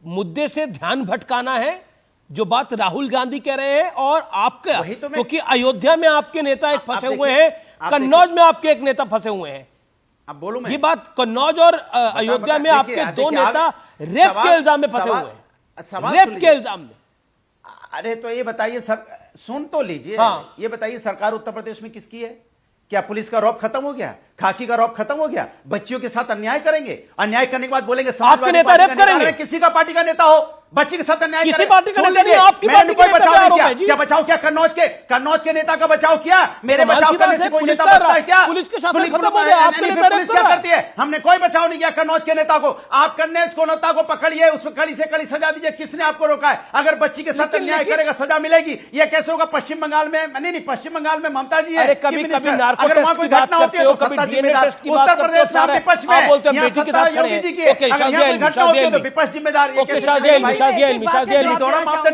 मुद्दे से ध्यान भटकाना है, जो बात राहुल गांधी कह रहे हैं और आपका, क्योंकि अयोध्या में आपके नेता एक फंसे हुए हैं, कन्नौज में आपके एक नेता फंसे हुए हैं। अब बोलूं मैं, ये बात कन्नौज और अयोध्या में आपके दो नेता रेप के इल्जाम में फंसे हुए हैं, रेप के इल्जाम में। अरे तो ये बताइए सर, सुन तो लीजिए। हाँ। ये बताइए सरकार उत्तर प्रदेश में किसकी है? क्या पुलिस का रौब खत्म हो गया? खाकी का रौब खत्म हो गया? बच्चियों के साथ अन्याय करेंगे, अन्याय करने के बाद बोलेंगे आपके नेता रेप करेंगे? किसी का पार्टी का नेता हो, बच्ची के साथ अन्याय किसी पार्टी का नेता नहीं, आपकी पार्टी का नेता पे आरोप है जी। क्या बचाव किया? कन्नौज के नेता का बचाव किया? मेरे बचाव करने से कोई नेता बचता है क्या? पुलिस के शासन खत्म हो गया, आपके नेता पुलिस क्या करती है? हमने कोई बचाव नहीं किया कन्नौज के नेता को। आप कन्नौज को नेता को पकड़िए, उसमें कड़ी से कड़ी सजा दीजिए। किसने आपको रोका है? अगर बच्ची के साथ अन्याय करेगा सजा मिलेगी। ये कैसे होगा? पश्चिम बंगाल में नहीं, पश्चिम बंगाल में ममता जी है, कभी कभी नार्को टेस्ट की बात करते हो, कभी डीएनए टेस्ट की बात करते हो, सारा आप बोलते हैं बेटी के साथ खड़े हैं। ओके शाजिया इल्मी, विपक्ष जिम्मेदार। Okay Shazia Ilmi,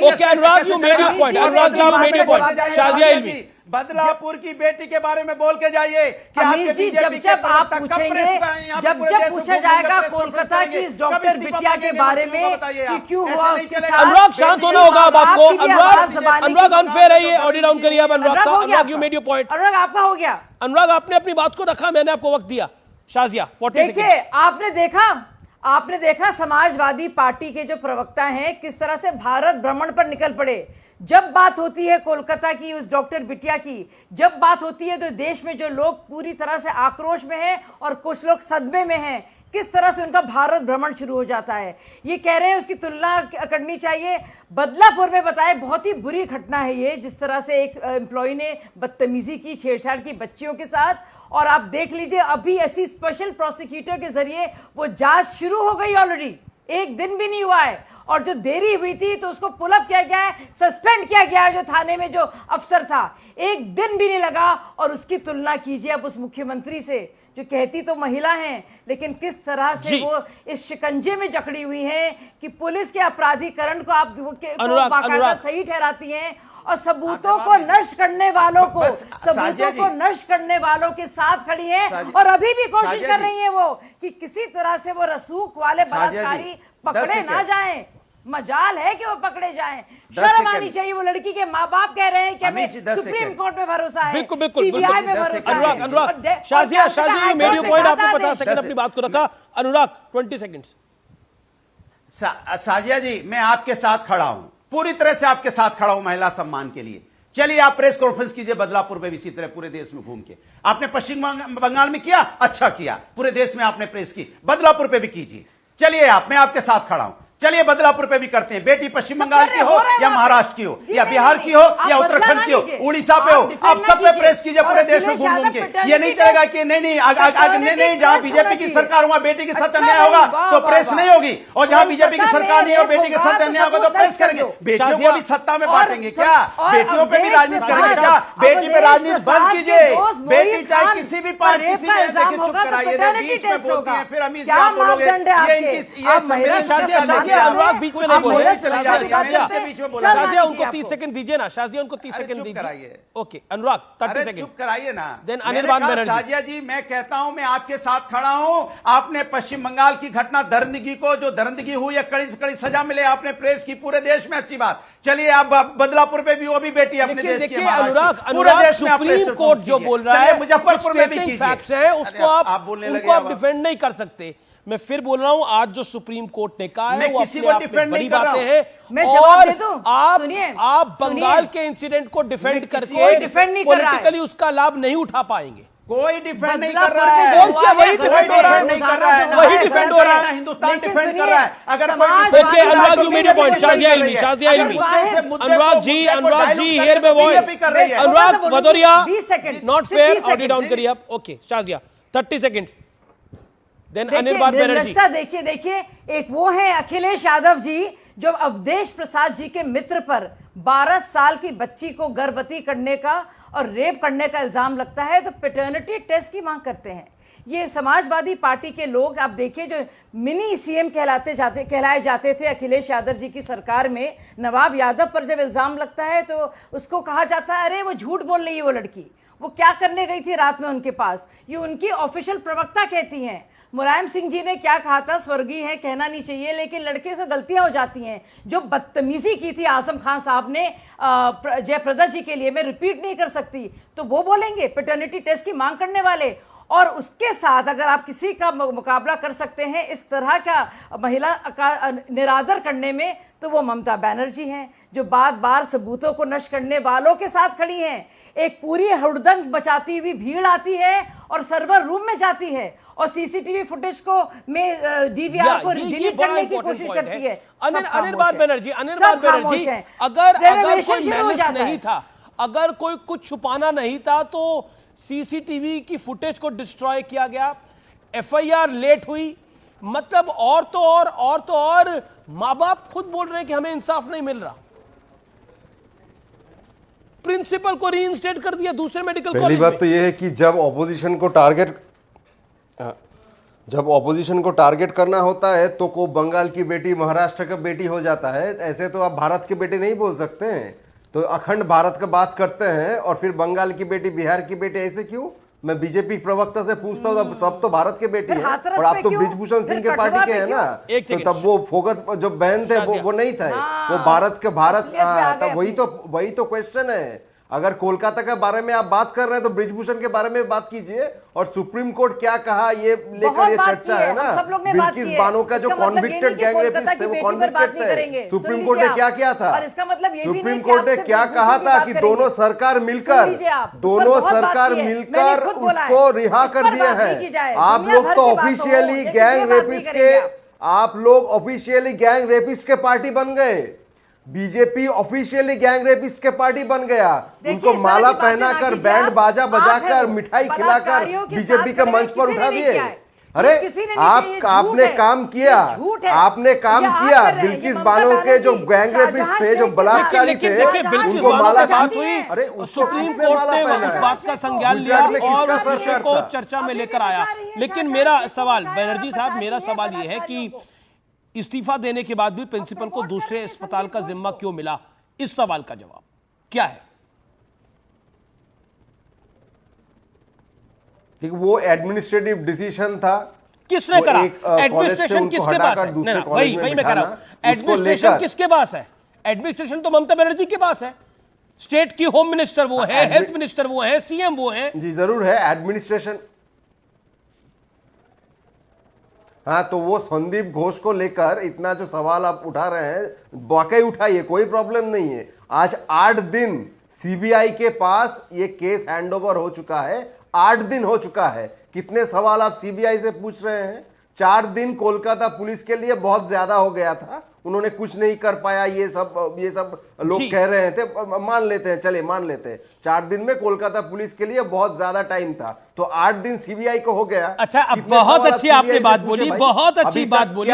okay Anurag you made your point, Anurag ji you made your point. Shazia Ilmi, Badlapur की बेटी के बारे में बोल के जाइए कि अमीर जी, जब आप पूछेंगे, जब पूछा जाएगा कोलकाता की इस डॉक्टर बिटिया के बारे में कि क्यों हुआ उसके साथ। अनुराग शांत होना होगा अब आपको। अनुराग अनफेयर है ये, ऑडियो डाउन करिए अब अनुराग का। अनुराग यू मेड योर पॉइंट। अनुराग आपका हो गया। अनुराग आपने अपनी बात को रखा, मैंने आपको वक्त दिया। शाजिया 40 सेकंड। देखिए आपने देखा समाजवादी पार्टी के जो प्रवक्ता हैं किस तरह से भारत भ्रमण पर निकल पड़े। जब बात होती है कोलकाता की उस डॉक्टर बिटिया की, जब बात होती है तो देश में जो लोग पूरी तरह से आक्रोश में हैं और कुछ लोग सदमे में हैं, किस तरह से उनका भारत भ्रमण शुरू हो जाता है। ये कह रहे हैं उसकी तुलना करनी चाहिए। बदलापुर में बताए बहुत ही बुरी घटना है ये, जिस तरह से एक एम्प्लॉय ने बदतमीजी की, छेड़छाड़ की बच्चियों के साथ। और आप देख लीजिए अभी ऐसी स्पेशल प्रोसिक्यूटर के जरिए वो जांच शुरू हो गई ऑलरेडी, एक दिन भी नहीं हुआ है। और जो देरी हुई थी तो उसको पुल अप किया गया है, सस्पेंड किया गया है जो थाने में जो अफसर था, एक दिन भी नहीं लगा। और उसकी तुलना कीजिए अब उस मुख्यमंत्री से, जो कहती तो महिला हैं लेकिन किस तरह से वो इस शिकंजे में जकड़ी हुई हैं कि पुलिस के अपराधीकरण को आप बाकायदा सही ठहराती हैं और सबूतों को नष्ट करने वालों को, सबूतों को नष्ट करने वालों के साथ खड़ी हैं। और अभी भी कोशिश कर रही हैं वो कि किसी तरह से वो रसूख वाले बलात्कारी पकड़े ना जाएं। मजाल है कि वो पकड़े जाएं। शर्म आनी चाहिए। वो लड़की के माँ बाप कह रहे हैं कि हमें सुप्रीम कोर्ट में भरोसा है, सीबीआई में भरोसा है। अनुराग शाजिया मेरी पॉइंट आपको 50 सेकंड अपनी बात को रखा। अनुराग 20 सेकंड्स। शाजिया जी, मैं आपके साथ खड़ा हूं, पूरी तरह से आपके साथ खड़ा हूं महिला सम्मान के लिए। चलिए आप प्रेस कॉन्फ्रेंस कीजिए बदलापुर में भी इसी तरह पूरे देश में घूम के। आपने पश्चिम बंगाल में किया, अच्छा किया, पूरे देश में आपने प्रेस की, बदलापुर पे भी कीजिए। चलिए मैं आपके साथ खड़ा हूं। चलिए बदलापुर पे भी करते हैं। बेटी पश्चिम बंगाल की हो या महाराष्ट्र की हो या बिहार की हो या उत्तराखंड की हो, उड़ीसा पे हो, आप सब पे प्रेस कीजिए पूरे देश में घूम के। ये नहीं चलेगा कि नहीं जहां बीजेपी की सरकार होगा बेटी के साथ अन्याय होगा तो प्रेस नहीं होगी, और जहां बीजेपी की सरकार नहीं हो बेटी के साथ अन्याय होगा तो प्रेस करेंगे। बेटियों को भी सत्ता में बांटेंगे क्या? बेटियों पे भी राजनीति करेंगे क्या? बेटी पे राजनीति बंद कीजिए। बेटी चाहे किसी भी पार्टी से चुप कराइए, बीच में बोलती है फिर अमीर क्या बोलोगे? अनुराग बीच में नहीं बोले। शाजिया उनको 30 सेकंड दीजिए ना, शाजिया उनको 30 सेकंड दीजिए। ओके अनुराग 30 सेकंड चुप कराइए ना। देन अनिर्बान बनर्जी। शाजिया जी मैं कहता हूं मैं आपके साथ खड़ा हूं। आपने पश्चिम बंगाल की घटना दरिंदगी को, जो दरिंदगी हुई है, कड़ी से कड़ी सजा मिले, आपने प्रेस की पूरे देश में, अच्छी बात। चलिए आप बदलापुर पे भी वो भी बेटी अपने देश की। अनुराग सुप्रीम कोर्ट जो बोल रहा है, मुजफ्फरपुर में भी फैक्ट्स है, उसको आप डिफेंड नहीं कर सकते। मैं फिर बोल रहा हूं, आज जो सुप्रीम कोर्ट ने कहा है वो अपने आप में बड़ी बातें हैं। मैं जवाब दे दूं? आप बंगाल के इंसिडेंट को डिफेंड करके पॉलिटिकली उसका लाभ नहीं उठा पाएंगे। कोई डिफेंड नहीं कर रहा है। और क्या वही डिफेंड हो रहा है? नहीं कर रहा है, वही डिफेंड हो रहा है। हिंदुस्तान डिफेंड कर रहा है। अगर okay Anurag you made your point. Shazia Ilmi Anurag ji hear my voice. Anurag Bhadauria not fair, audio down करिए आप। Okay Shazia 30 second. देखिए एक वो है अखिलेश यादव जी जो अवधेश प्रसाद जी के मित्र पर 12 साल की बच्ची को गर्भवती करने का और रेप करने का इल्जाम लगता है तो पैटर्निटी टेस्ट की मांग करते हैं। ये समाजवादी पार्टी के लोग आप देखिए जो मिनी सीएम कहलाए जाते थे अखिलेश यादव जी की सरकार में, नवाब यादव पर जब इल्जाम लगता है तो उसको कहा जाता है अरे वो झूठ बोल रही है, वो लड़की वो क्या करने गई थी रात में उनके पास, ये उनकी ऑफिशियल प्रवक्ता कहती हैं। मुलायम सिंह जी ने क्या कहा था, स्वर्गीय है कहना नहीं चाहिए, लेकिन लड़के से गलतियां हो जाती हैं। जो बदतमीजी की थी आजम खान साहब ने जयप्रदा जी के लिए, मैं रिपीट नहीं कर सकती, तो वो बोलेंगे पैटर्निटी टेस्ट की मांग करने वाले। और उसके साथ अगर आप किसी का मुकाबला कर सकते हैं इस तरह का महिला का निरादर करने में, तो वो ममता बनर्जी हैं, जो बार बार सबूतों को नष्ट करने वालों के साथ खड़ी हैं। एक पूरी हुड़दंग मचाती हुई भीड़ आती है और सर्वर रूम में जाती है और सीसीटीवी फुटेज को में डीवीआर को डिलीट करने की कोशिश करती है। अनिर्बान बनर्जी, अगर कोई मैनेज नहीं था, अगर कोई कुछ छुपाना नहीं था, तो सीसीटीवी की फुटेज को डिस्ट्रॉय किया गया, एफआईआर लेट हुई, मतलब और तो और मां बाप खुद बोल रहे हैं कि हमें इंसाफ नहीं मिल रहा। प्रिंसिपल को रीइंस्टेट कर दिया दूसरे मेडिकल कॉलेज में। पहली बात तो यह है कि जब ऑपोजिशन को टारगेट करना होता है तो को बंगाल की बेटी महाराष्ट्र का बेटी हो जाता है। ऐसे तो आप भारत के बेटे नहीं बोल सकते हैं, तो अखंड भारत का बात करते हैं और फिर बंगाल की बेटी, बिहार की बेटी, ऐसे क्यों? मैं बीजेपी प्रवक्ता से पूछता हूँ, सब तो भारत के बेटे हैं और आप तो ब्रिजभूषण सिंह के पार्टी के हैं ना, तो तब वो फोकस जो बहन थे वो नहीं था, वो भारत के तब वही तो क्वेश्चन है। अगर कोलकाता के बारे में आप बात कर रहे हैं तो ब्रिजभूषण के बारे में बात कीजिए। और सुप्रीम कोर्ट क्या कहा ये लेकर ये चर्चा है ना, बिल्किस बानो का जो कॉन्विक्टेड गैंग रेपिस्ट थे वो कॉन्विक्टेड थे। सुप्रीम कोर्ट ने क्या किया था? सुप्रीम कोर्ट ने क्या कहा था कि दोनों सरकार मिलकर उसको रिहा कर दिए हैं। आप लोग तो ऑफिशियली गैंग रेपिस्ट के पार्टी बन गए। बीजेपी ऑफिशियली गैंग रेपिस्ट के पार्टी बन गया। उनको माला पहनाकर, बैंड बाजा बजाकर, मिठाई खिलाकर बीजेपी के मंच पर उठा दिए। अरे आपने काम किया, बिल्किस बानो के जो गैंग रेपिस्ट थे, जो बलात्कारी थे, उनको माला पहनाई। अरे सुप्रीम कोर्ट ने उस बात का संज्ञान लिया और उस विषय को चर्चा में लेकर आया। लेकिन मेरा सवाल, बनर्जी साहब, मेरा सवाल यह है कि इस्तीफा देने के बाद भी प्रिंसिपल को दूसरे अस्पताल का जिम्मा क्यों मिला? इस सवाल का जवाब क्या है? वो एडमिनिस्ट्रेटिव डिसीजन था। किसने करा? एडमिनिस्ट्रेशन किसके पास है? वही मैं कह रहा हूं, एडमिनिस्ट्रेशन किसके पास है? एडमिनिस्ट्रेशन तो ममता बनर्जी के पास है। स्टेट की होम मिनिस्टर वो है, हेल्थ मिनिस्टर वो है, सीएम वो है। जी जरूर है एडमिनिस्ट्रेशन। हाँ, तो वो संदीप घोष को लेकर इतना जो सवाल आप उठा रहे हैं, वाकई उठाइए, कोई प्रॉब्लम नहीं है। आज 8 दिन सीबीआई के पास ये केस हैंडओवर हो चुका है, 8 दिन हो चुका है। कितने सवाल आप सीबीआई से पूछ रहे हैं? 4 दिन कोलकाता पुलिस के लिए बहुत ज्यादा हो गया था, उन्होंने कुछ नहीं कर पाया, ये सब लोग कह रहे थे, मान लेते हैं, चले मान लेते हैं। 4 दिन में कोलकाता पुलिस के लिए बहुत ज्यादा टाइम था, तो 8 दिन सीबीआई को हो गया। अच्छा, अब बहुत अच्छी आपने बात बोली, बहुत अच्छी बात बोली,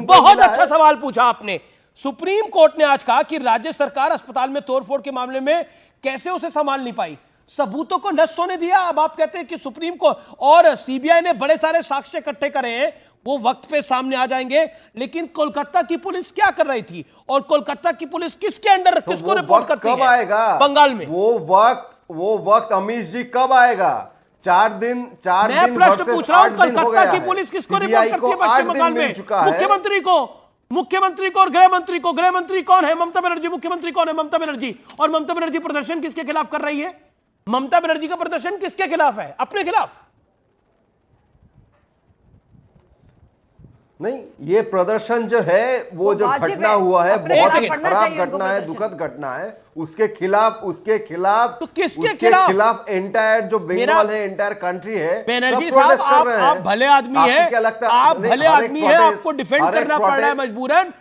बहुत अच्छा सवाल पूछा आपने। सुप्रीम कोर्ट ने आज कहा कि राज्य सरकार अस्पताल में तोड़फोड़ के मामले में कैसे उसे संभाल नहीं पाई, सबूतों को नष्ट होने दिया। अब आप कहते हैं कि सुप्रीम कोर्ट और सीबीआई ने बड़े सारे साक्ष्य इकट्ठे करे हैं, वो वक्त पे सामने आ जाएंगे। लेकिन कोलकाता की पुलिस क्या कर रही थी और कोलकाता की पुलिस किसके अंडर, तो किसको रिपोर्ट करती है? कब आएगा बंगाल में वो वक्त अमीश जी कब आएगा? 4 दिन मैं प्रश्न पूछ रहा हूं, कोलकाता की पुलिस किसको रिपोर्ट करती है पश्चिम बंगाल में? मुख्यमंत्री को और गृह मंत्री को। गृह मंत्री कौन है? ममता बनर्जी। मुख्यमंत्री कौन है? ममता बनर्जी। और ममता बनर्जी प्रदर्शन किसके खिलाफ कर रही है? ममता बनर्जी का प्रदर्शन किसके खिलाफ है? अपने खिलाफ। नहीं, ये प्रदर्शन जो है वो जो घटना हुआ है बहुत ही खराब घटना है, दुखद घटना है, उसके खिलाफ तो किसके खिलाफ? एंटायर जो बंगाल है, एंटायर कंट्री है। बनर्जी साहब, आप भले आदमी हैं, आप भले आदमी हैं, आपको डिफेंड करना पड़ रहा है मजबूरन,